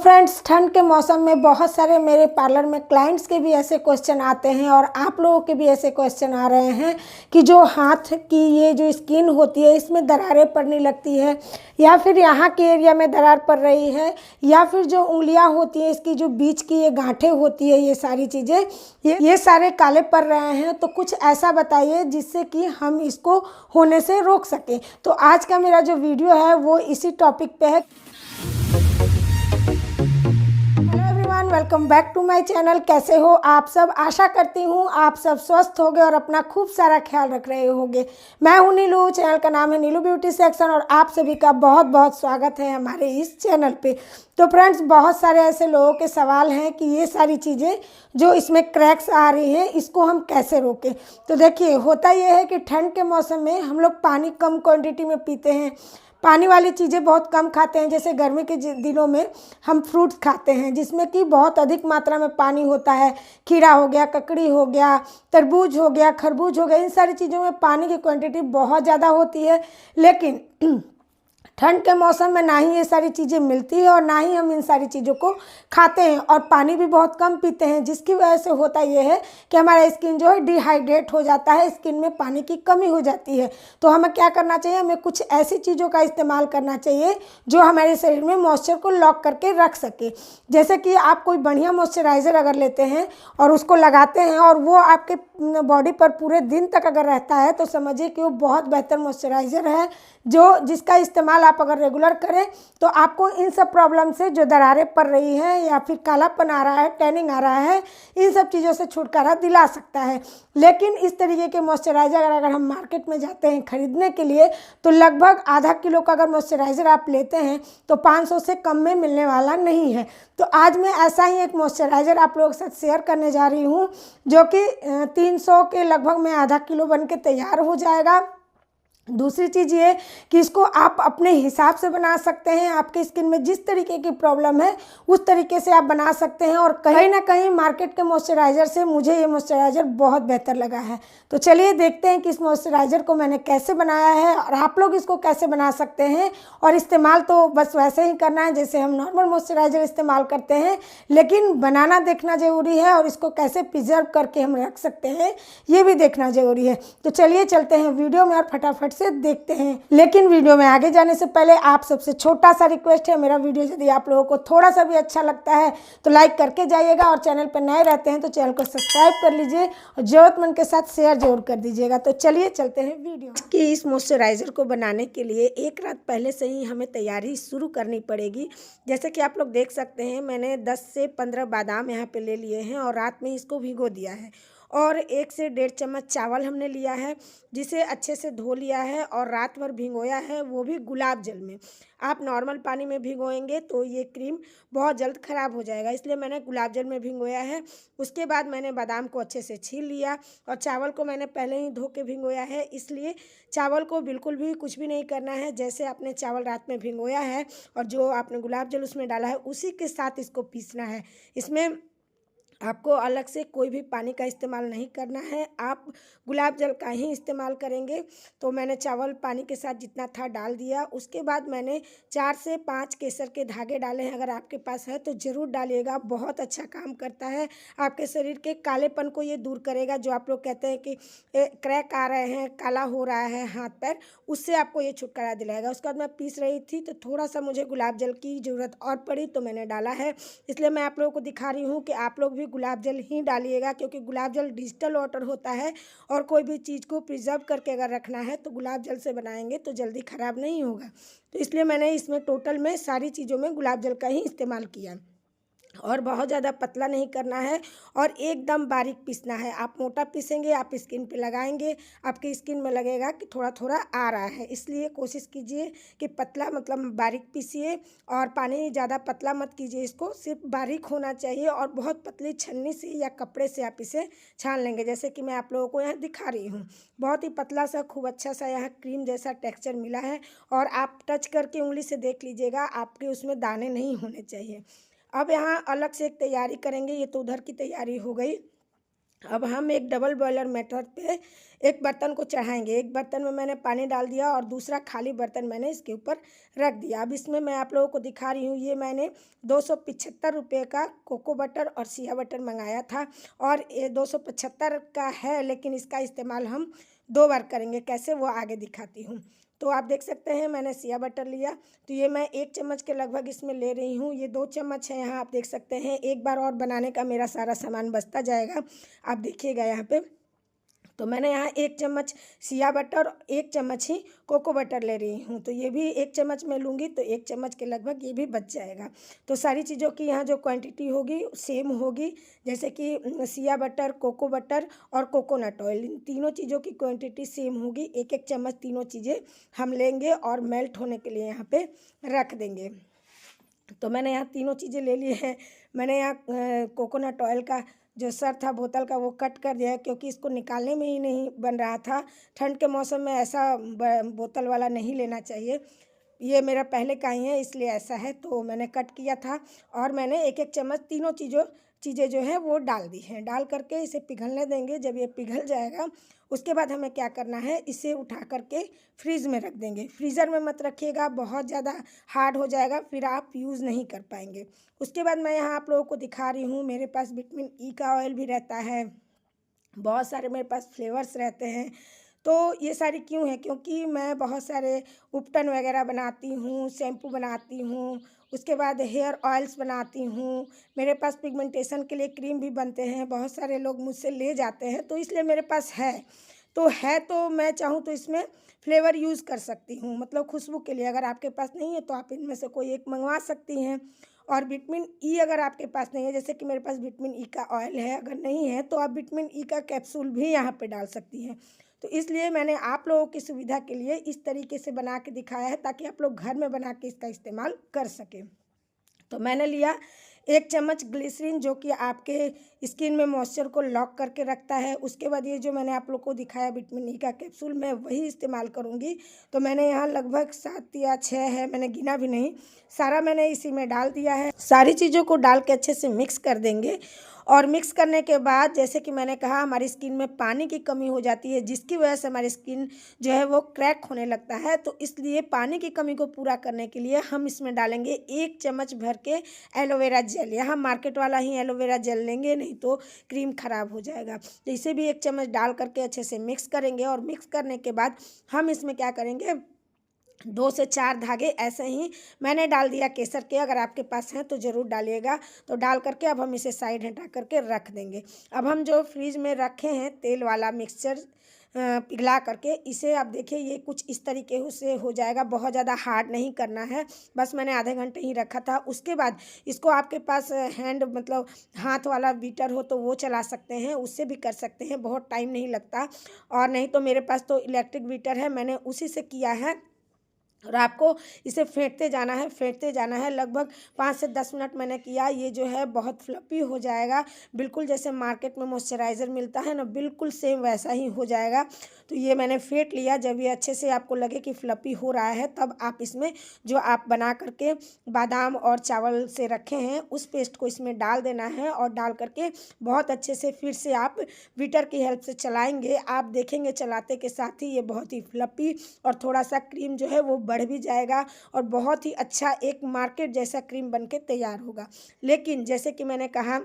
Friends, ठंड के मौसम में बहुत सारे मेरे पार्लर में क्लाइंट्स के भी ऐसे क्वेश्चन आते हैं और आप लोगों के भी ऐसे क्वेश्चन आ रहे हैं कि जो हाथ की ये जो स्किन होती है इसमें दरारें पड़ने लगती है, या फिर यहाँ के एरिया में दरार पड़ रही है, या फिर जो उंगलियां होती हैं इसकी जो बीच की ये गांठें होती है, ये सारी चीज़ें ये सारे काले पड़ रहे हैं। तो कुछ ऐसा बताइए जिससे कि हम इसको होने से रोक सकें। तो आज का मेरा जो वीडियो है वो इसी टॉपिक पे है। Welcome back to my channel. कैसे हो आप सब? आशा करती हूँ आप सब स्वस्थ होंगे और अपना खूब सारा ख्याल रख रहे होंगे। मैं हूँ नीलू, चैनल का नाम है नीलू ब्यूटी सेक्शन और आप सभी का बहुत बहुत स्वागत है हमारे इस चैनल पे। तो फ्रेंड्स, बहुत सारे ऐसे लोगों के सवाल हैं कि ये सारी चीज़ें जो इसमें क्रैक्स आ रही हैं इसको हम कैसे रोकें। तो देखिए, होता ये है कि ठंड के मौसम में हम लोग पानी कम क्वान्टिटी में पीते हैं, पानी वाली चीज़ें बहुत कम खाते हैं। जैसे गर्मी के दिनों में हम फ्रूट्स खाते हैं जिसमें कि बहुत अधिक मात्रा में पानी होता है। खीरा हो गया, ककड़ी हो गया, तरबूज हो गया, खरबूज हो गया, इन सारी चीज़ों में पानी की क्वांटिटी बहुत ज़्यादा होती है। लेकिन ठंड के मौसम में ना ही ये सारी चीज़ें मिलती है और ना ही हम इन सारी चीज़ों को खाते हैं और पानी भी बहुत कम पीते हैं, जिसकी वजह से होता ये है कि हमारा स्किन जो है डिहाइड्रेट हो जाता है, स्किन में पानी की कमी हो जाती है। तो हमें क्या करना चाहिए? हमें कुछ ऐसी चीज़ों का इस्तेमाल करना चाहिए जो हमारे शरीर में मॉइस्चर को लॉक करके रख सके। जैसे कि आप कोई बढ़िया मॉइस्चराइज़र अगर लेते हैं और उसको लगाते हैं और वो आपके बॉडी पर पूरे दिन तक अगर रहता है तो समझिए कि वो बहुत बेहतर मॉइस्चराइज़र है, जिसका इस्तेमाल आप अगर रेगुलर करें तो आपको इन सब प्रॉब्लम से, जो दरारें पड़ रही हैं या फिर कालापन आ रहा है, टैनिंग आ रहा है, इन सब चीज़ों से छुटकारा दिला सकता है। लेकिन इस तरीके के मॉइस्चराइज़र अगर हम मार्केट में जाते हैं खरीदने के लिए तो लगभग आधा किलो का अगर मॉइस्चराइज़र आप लेते हैं तो 500 से कम में मिलने वाला नहीं है। तो आज मैं ऐसा ही एक मॉइस्चराइज़र आप लोगों के साथ शेयर करने जा रही हूँ जो कि 300 के लगभग में आधा किलो बन के तैयार हो जाएगा। दूसरी चीज़ ये कि इसको आप अपने हिसाब से बना सकते हैं। आपके स्किन में जिस तरीके की प्रॉब्लम है उस तरीके से आप बना सकते हैं और कहीं ना कहीं मार्केट के मॉइस्चराइज़र से मुझे ये मॉइस्चराइज़र बहुत बेहतर लगा है। तो चलिए देखते हैं कि इस मॉइस्चराइज़र को मैंने कैसे बनाया है और आप लोग इसको कैसे बना सकते हैं। और इस्तेमाल तो बस वैसे ही करना है जैसे हम नॉर्मल मॉइस्चराइज़र इस्तेमाल करते हैं, लेकिन बनाना देखना ज़रूरी है और इसको कैसे प्रिजर्व करके हम रख सकते हैं ये भी देखना ज़रूरी है। तो चलिए चलते हैं वीडियो में और फटाफट से देखते हैं। लेकिन वीडियो में आगे जाने से पहले आप सबसे छोटा सा रिक्वेस्ट है, मेरा वीडियो यदि आप लोगों को थोड़ा सा भी अच्छा लगता है तो लाइक करके जाइएगा और चैनल पर नए रहते हैं तो चैनल को सब्सक्राइब कर लीजिए और ज़रूरतमंद के साथ शेयर जरूर कर दीजिएगा। तो चलिए चलते हैं वीडियो कि इस मॉइस्चराइज़र को बनाने के लिए एक रात पहले से ही हमें तैयारी शुरू करनी पड़ेगी। जैसे कि आप लोग देख सकते हैं, मैंने 10 से 15 बादाम यहाँ पे ले लिए हैं और रात में इसको भिगो दिया है। और 1 से 1.5 चम्मच चावल हमने लिया है जिसे अच्छे से धो लिया है और रात भर भिगोया है, वो भी गुलाब जल में। आप नॉर्मल पानी में भिगोएंगे तो ये क्रीम बहुत जल्द ख़राब हो जाएगा, इसलिए मैंने गुलाब जल में भिगोया है। उसके बाद मैंने बादाम को अच्छे से छील लिया और चावल को मैंने पहले ही धो के भिगोया है, इसलिए चावल को बिल्कुल भी कुछ भी नहीं करना है। जैसे आपने चावल रात में भिगोया है और जो आपने गुलाब जल उसमें डाला है उसी के साथ इसको पीसना है। इसमें आपको अलग से कोई भी पानी का इस्तेमाल नहीं करना है, आप गुलाब जल का ही इस्तेमाल करेंगे। तो मैंने चावल पानी के साथ जितना था डाल दिया। उसके बाद मैंने 4 से 5 केसर के धागे डाले हैं। अगर आपके पास है तो ज़रूर डालिएगा, बहुत अच्छा काम करता है। आपके शरीर के कालेपन को ये दूर करेगा। जो आप लोग कहते हैं कि क्रैक आ रहे हैं, काला हो रहा है हाथ पैर, उससे आपको ये छुटकारा दिलाएगा। उसके बाद मैं पीस रही थी तो थोड़ा सा मुझे गुलाब जल की ज़रूरत और पड़ी तो मैंने डाला है, इसलिए मैं आप लोगों को दिखा रही हूँ कि आप लोग भी गुलाब जल ही डालिएगा, क्योंकि गुलाब जल डिजिटल वाटर होता है और कोई भी चीज़ को प्रिजर्व करके अगर रखना है तो गुलाब जल से बनाएंगे तो जल्दी ख़राब नहीं होगा। तो इसलिए मैंने इसमें टोटल में सारी चीज़ों में गुलाब जल का ही इस्तेमाल किया। और बहुत ज़्यादा पतला नहीं करना है और एकदम बारीक पीसना है। आप मोटा पीसेंगे, आप स्किन पे लगाएंगे, आपकी स्किन में लगेगा कि थोड़ा थोड़ा आ रहा है, इसलिए कोशिश कीजिए कि पतला मतलब बारीक पीसिए और पानी ज़्यादा पतला मत कीजिए। इसको सिर्फ बारीक होना चाहिए और बहुत पतली छन्नी से या कपड़े से आप इसे छान लेंगे, जैसे कि मैं आप लोगों को यहाँ दिखा रही हूँ। बहुत ही पतला सा, खूब अच्छा सा यहाँ क्रीम जैसा टेक्सचर मिला है और आप टच करके उंगली से देख लीजिएगा, आपके उसमें दाने नहीं होने चाहिए। अब यहाँ अलग से एक तैयारी करेंगे, ये तो उधर की तैयारी हो गई। अब हम एक डबल बॉयलर मेथड पे एक बर्तन को चढ़ाएंगे। एक बर्तन में मैंने पानी डाल दिया और दूसरा खाली बर्तन मैंने इसके ऊपर रख दिया। अब इसमें मैं आप लोगों को दिखा रही हूँ, ये मैंने 275 रुपये का कोको बटर और सिया बटर मंगाया था और ये 275 का है, लेकिन इसका इस्तेमाल हम 2 बार करेंगे। कैसे, वो आगे दिखाती हूँ। तो आप देख सकते हैं मैंने सिया बटर लिया, तो ये मैं 1 चम्मच के लगभग इसमें ले रही हूँ। ये 2 चम्मच है यहाँ, आप देख सकते हैं। एक बार और बनाने का मेरा सारा सामान बचता जाएगा, आप देखिएगा यहाँ पे। तो मैंने यहाँ 1 चम्मच सिया बटर, 1 चम्मच ही कोको बटर ले रही हूँ। तो ये भी 1 चम्मच में लूँगी तो 1 चम्मच के लगभग ये भी बच जाएगा। तो सारी चीज़ों की यहाँ जो क्वांटिटी होगी सेम होगी, जैसे कि सिया बटर, कोको बटर और कोकोनट ऑयल, इन तीनों चीज़ों की क्वांटिटी सेम होगी। 1-1 चम्मच तीनों चीज़ें हम लेंगे और मेल्ट होने के लिए यहाँ पे रख देंगे। तो मैंने यहाँ तीनों चीज़ें ले ली हैं। मैंने यहाँ कोकोनट ऑयल का जो सर था बोतल का वो कट कर दिया है, क्योंकि इसको निकालने में ही नहीं बन रहा था। ठंड के मौसम में ऐसा बोतल वाला नहीं लेना चाहिए। ये मेरा पहले का ही है इसलिए ऐसा है, तो मैंने कट किया था और मैंने 1-1 चम्मच तीनों चीज़ें जो है वो डाल दी हैं। डाल करके इसे पिघलने देंगे। जब ये पिघल जाएगा उसके बाद हमें क्या करना है, इसे उठा करके फ्रीज़ में रख देंगे। फ्रीज़र में मत रखिएगा, बहुत ज़्यादा हार्ड हो जाएगा, फिर आप यूज़ नहीं कर पाएंगे। उसके बाद मैं यहाँ आप लोगों को दिखा रही हूँ, मेरे पास विटामिन ई का ऑयल भी रहता है, बहुत सारे मेरे पास फ्लेवर्स रहते हैं। तो ये सारी क्यों है, क्योंकि मैं बहुत सारे उपटन वगैरह बनाती हूँ, शैम्पू बनाती हूँ, उसके बाद हेयर ऑयल्स बनाती हूँ। मेरे पास पिगमेंटेशन के लिए क्रीम भी बनते हैं, बहुत सारे लोग मुझसे ले जाते हैं, तो इसलिए मेरे पास है। तो मैं चाहूँ तो इसमें फ्लेवर यूज़ कर सकती हूँ, मतलब खुशबू के लिए। अगर आपके पास नहीं है तो आप इनमें से कोई एक मंगवा सकती हैं। और विटामिन ई अगर आपके पास नहीं है, जैसे कि मेरे पास विटामिन ई का ऑयल है, अगर नहीं है तो आप विटामिन ई का कैप्सूल भी यहाँ पे डाल सकती हैं। तो इसलिए मैंने आप लोगों की सुविधा के लिए इस तरीके से बना के दिखाया है, ताकि आप लोग घर में बना के इसका इस्तेमाल कर सकें। तो मैंने लिया 1 चम्मच ग्लिसरीन, जो कि आपके स्किन में मॉइस्चर को लॉक करके रखता है। उसके बाद ये जो मैंने आप लोग को दिखाया विटामिन ई का कैप्सूल, मैं वही इस्तेमाल करूँगी। तो मैंने यहाँ लगभग 7 या 6 है, मैंने गिना भी नहीं, सारा मैंने इसी में डाल दिया है। सारी चीज़ों को डाल के अच्छे से मिक्स कर देंगे। और मिक्स करने के बाद, जैसे कि मैंने कहा, हमारी स्किन में पानी की कमी हो जाती है, जिसकी वजह से हमारी स्किन जो है वो क्रैक होने लगता है। तो इसलिए पानी की कमी को पूरा करने के लिए हम इसमें डालेंगे 1 चम्मच भर के एलोवेरा जेल। यहाँ मार्केट वाला ही एलोवेरा जेल लेंगे, नहीं तो क्रीम ख़राब हो जाएगा। तो इसे भी 1 चम्मच डाल करके अच्छे से मिक्स करेंगे। और मिक्स करने के बाद हम इसमें क्या करेंगे, 2 से 4 धागे ऐसे ही मैंने डाल दिया केसर के, अगर आपके पास हैं तो ज़रूर डालिएगा। तो डाल करके अब हम इसे साइड हटा करके रख देंगे। अब हम जो फ्रीज में रखे हैं तेल वाला मिक्सचर पिघला करके, इसे आप देखिए ये कुछ इस तरीके से हो जाएगा। बहुत ज़्यादा हार्ड नहीं करना है, बस मैंने आधे घंटे ही रखा था। उसके बाद इसको आपके पास हैंड मतलब हाथ वाला बीटर हो तो वो चला सकते हैं, उससे भी कर सकते हैं, बहुत टाइम नहीं लगता। और नहीं तो मेरे पास तो इलेक्ट्रिक बीटर है, मैंने उसी से किया है। और आपको इसे फेंटते जाना है लगभग 5 से 10 मिनट मैंने किया। ये जो है बहुत फ्लफी हो जाएगा, बिल्कुल जैसे मार्केट में मॉइस्चराइज़र मिलता है ना, बिल्कुल सेम वैसा ही हो जाएगा। तो ये मैंने फेंट लिया। जब ये अच्छे से आपको लगे कि फ्लफी हो रहा है, तब आप इसमें जो आप बना करके बादाम और चावल से रखे हैं उस पेस्ट को इसमें डाल देना है। और डाल करके बहुत अच्छे से फिर से आप बीटर की हेल्प से चलाएंगे। आप देखेंगे चलाते के साथ ही ये बहुत ही फ्लफी और थोड़ा सा क्रीम जो है वो बढ़ भी जाएगा और बहुत ही अच्छा एक मार्केट जैसा क्रीम बनके तैयार होगा। लेकिन जैसे कि मैंने कहा,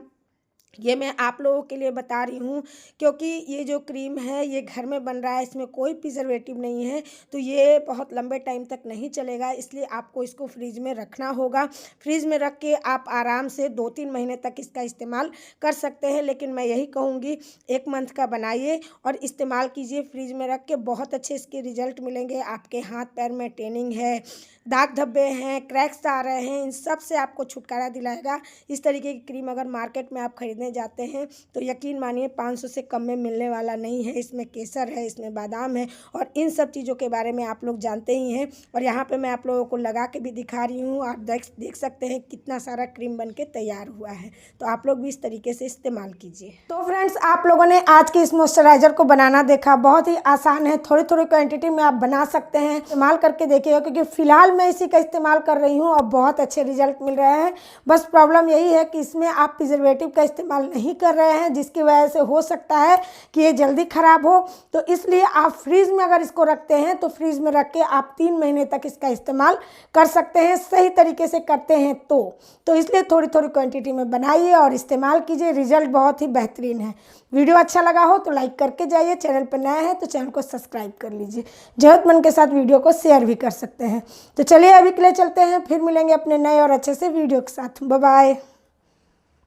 ये मैं आप लोगों के लिए बता रही हूँ, क्योंकि ये जो क्रीम है ये घर में बन रहा है, इसमें कोई प्रिजर्वेटिव नहीं है, तो ये बहुत लंबे टाइम तक नहीं चलेगा। इसलिए आपको इसको फ्रीज में रखना होगा। फ्रीज में रख के आप आराम से 2-3 महीने तक इसका इस्तेमाल कर सकते हैं। लेकिन मैं यही कहूँगी 1 मंथ का बनाइए और इस्तेमाल कीजिए फ्रीज में रख के, बहुत अच्छे इसके रिजल्ट मिलेंगे। आपके हाथ पैर में टेनिंग है, दाग धब्बे हैं, क्रैक्स आ रहे हैं, इन सब से आपको छुटकारा दिलाएगा। इस तरीके की क्रीम अगर मार्केट में आप खरीदने जाते हैं तो यकीन मानिए 500 से कम में मिलने वाला नहीं है। इसमें केसर है, इसमें बादाम है और इन सब चीज़ों के बारे में आप लोग जानते ही हैं। और यहाँ पे मैं आप लोगों को लगा के भी दिखा रही हूँ, आप देख सकते हैं कितना सारा क्रीम बन के तैयार हुआ है। तो आप लोग भी इस तरीके से इस्तेमाल कीजिए। तो फ्रेंड्स, आप लोगों ने आज के इस मॉइस्चराइज़र को बनाना देखा, बहुत ही आसान है, थोड़ी थोड़ी क्वान्टिटी में आप बना सकते हैं। इस्तेमाल करके देखिएगा, क्योंकि फ़िलहाल मैं इसी का इस्तेमाल कर रही हूँ और बहुत अच्छे रिजल्ट मिल रहे हैं। बस प्रॉब्लम यही है कि इसमें आप प्रिजर्वेटिव का इस्तेमाल इस्तेमाल नहीं कर रहे हैं, जिसकी वजह से हो सकता है कि ये जल्दी ख़राब हो। तो इसलिए आप फ्रीज़ में अगर इसको रखते हैं तो फ्रीज़ में रख के आप 3 महीने तक इसका इस्तेमाल कर सकते हैं, सही तरीके से करते हैं तो इसलिए थोड़ी थोड़ी क्वांटिटी में बनाइए और इस्तेमाल कीजिए। रिजल्ट बहुत ही बेहतरीन है। वीडियो अच्छा लगा हो तो लाइक करके जाइए, चैनल पर नया है तो चैनल को सब्सक्राइब कर लीजिए, ज़रूरतमंद के साथ वीडियो को शेयर भी कर सकते हैं। तो चलिए अभी के लिए चलते हैं, फिर मिलेंगे अपने नए और अच्छे से वीडियो के साथ। Bye bye.